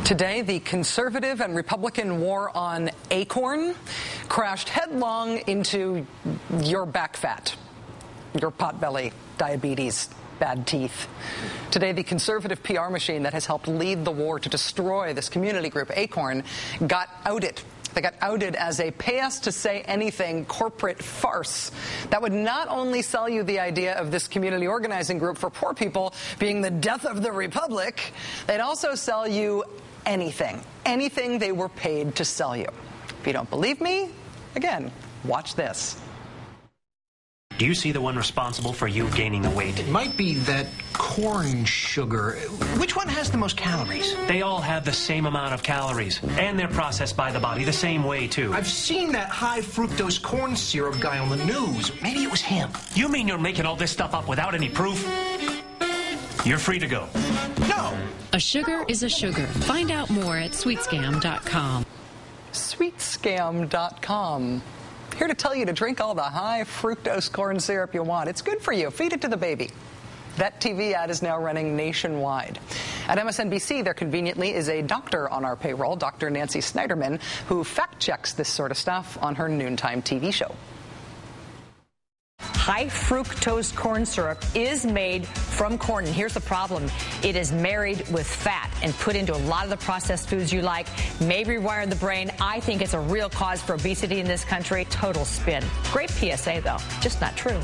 Today, the conservative and Republican war on Acorn crashed headlong into your back fat, your potbelly, diabetes, bad teeth. Today, the conservative PR machine that has helped lead the war to destroy this community group, Acorn, got outed. They got outed as a pay-us-to-say-anything corporate farce that would not only sell you the idea of this community organizing group for poor people being the death of the republic, they'd also sell you anything they were paid to sell you. If you don't believe me, again, watch this. Do you see the one responsible for you gaining the weight? It might be that corn sugar. Which one has the most calories? They all have the same amount of calories, and they're processed by the body the same way, too. I've seen that high fructose corn syrup guy on the news. Maybe it was him. You mean you're making all this stuff up without any proof? You're free to go. No! A sugar is a sugar. Find out more at sweetscam.com. Sweetscam.com. Here to tell you to drink all the high fructose corn syrup you want. It's good for you. Feed it to the baby. That TV ad is now running nationwide. At MSNBC, there conveniently is a doctor on our payroll, Dr. Nancy Snyderman, who fact-checks this sort of stuff on her noontime TV show. High fructose corn syrup is made from corn, and here's the problem. It is married with fat and put into a lot of the processed foods you like, may rewire the brain. I think it's a real cause for obesity in this country. Total spin. Great PSA, though. Just not true.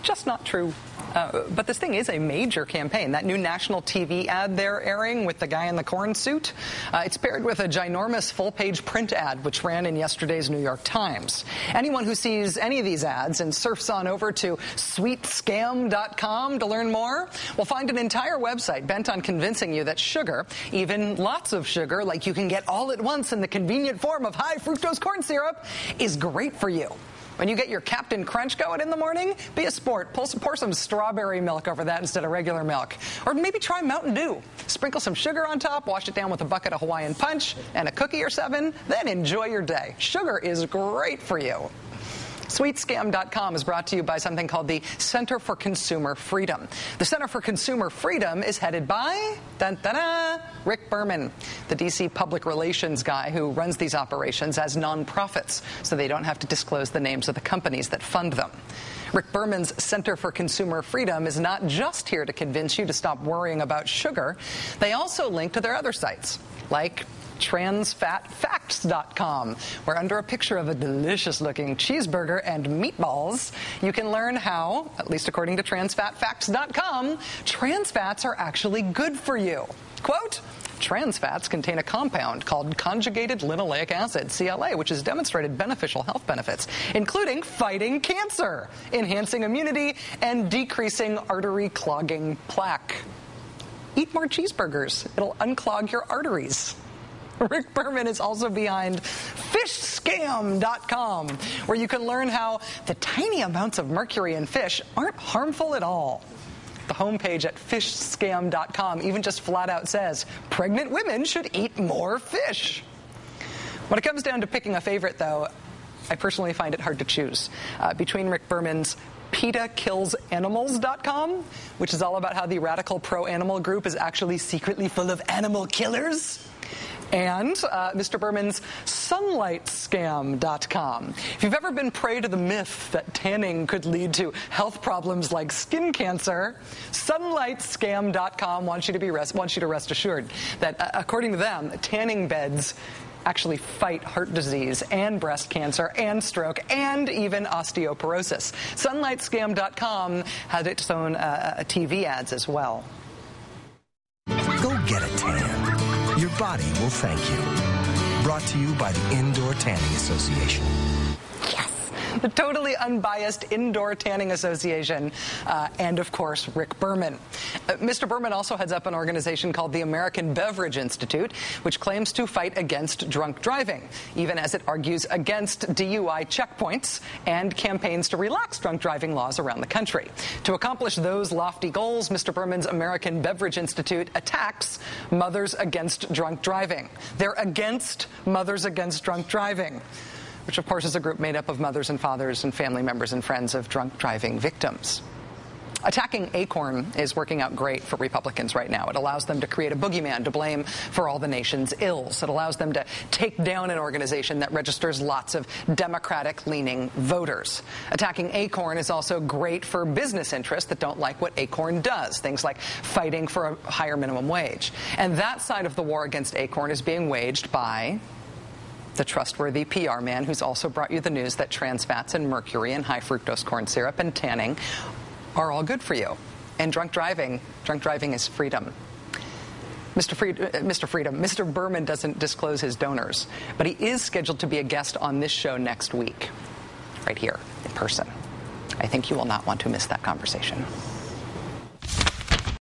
Just not true. But this thing is a major campaign. That new national TV ad they're airing with the guy in the corn suit, it's paired with a ginormous full-page print ad, which ran in yesterday's New York Times. Anyone who sees any of these ads and surfs on over to sweetscam.com to learn more will find an entire website bent on convincing you that sugar, even lots of sugar, like you can get all at once in the convenient form of high fructose corn syrup, is great for you. When you get your Captain Crunch going in the morning, be a sport. Pour some strawberry milk over that instead of regular milk. Or maybe try Mountain Dew. Sprinkle some sugar on top, wash it down with a bucket of Hawaiian Punch and a cookie or 7, then enjoy your day. Sugar is great for you. Sweetscam.com is brought to you by something called the Center for Consumer Freedom. The Center for Consumer Freedom is headed by, Rick Berman, the D.C. public relations guy who runs these operations as nonprofits, so they don't have to disclose the names of the companies that fund them. Rick Berman's Center for Consumer Freedom is not just here to convince you to stop worrying about sugar. They also link to their other sites, like transfatfacts.com, where under a picture of a delicious-looking cheeseburger and meatballs, you can learn how, at least according to transfatfacts.com, trans fats are actually good for you. Quote, trans fats contain a compound called conjugated linoleic acid, CLA, which has demonstrated beneficial health benefits, including fighting cancer, enhancing immunity, and decreasing artery clogging plaque. Eat more cheeseburgers. It'll unclog your arteries. Rick Berman is also behind fishscam.com, where you can learn how the tiny amounts of mercury in fish aren't harmful at all. The homepage at fishscam.com even just flat out says, pregnant women should eat more fish. When it comes down to picking a favorite, though, I personally find it hard to choose. Between Rick Berman's PETAKillsAnimals.com, which is all about how the radical pro-animal group is actually secretly full of animal killers, and Mr. Berman's sunlightscam.com. If you've ever been prey to the myth that tanning could lead to health problems like skin cancer, sunlightscam.com wants you to rest assured that, according to them, tanning beds actually fight heart disease and breast cancer and stroke and even osteoporosis. Sunlightscam.com has its own TV ads as well. Go get a tan. Your body will thank you. Brought to you by the Indoor Tanning Association. Yes! The totally unbiased Indoor Tanning Association, and of course, Rick Berman. Mr. Berman also heads up an organization called the American Beverage Institute, which claims to fight against drunk driving, even as it argues against DUI checkpoints and campaigns to relax drunk driving laws around the country. To accomplish those lofty goals, Mr. Berman's American Beverage Institute attacks Mothers Against Drunk Driving. They're against Mothers Against Drunk Driving, which of course is a group made up of mothers and fathers and family members and friends of drunk driving victims. Attacking Acorn is working out great for Republicans right now. It allows them to create a boogeyman to blame for all the nation's ills. It allows them to take down an organization that registers lots of Democratic-leaning voters. Attacking Acorn is also great for business interests that don't like what Acorn does, things like fighting for a higher minimum wage. And that side of the war against Acorn is being waged by the trustworthy PR man who's also brought you the news that trans fats and mercury and high fructose corn syrup and tanning are all good for you. And drunk driving is freedom. Mr. Berman doesn't disclose his donors, but he is scheduled to be a guest on this show next week, right here in person. I think you will not want to miss that conversation.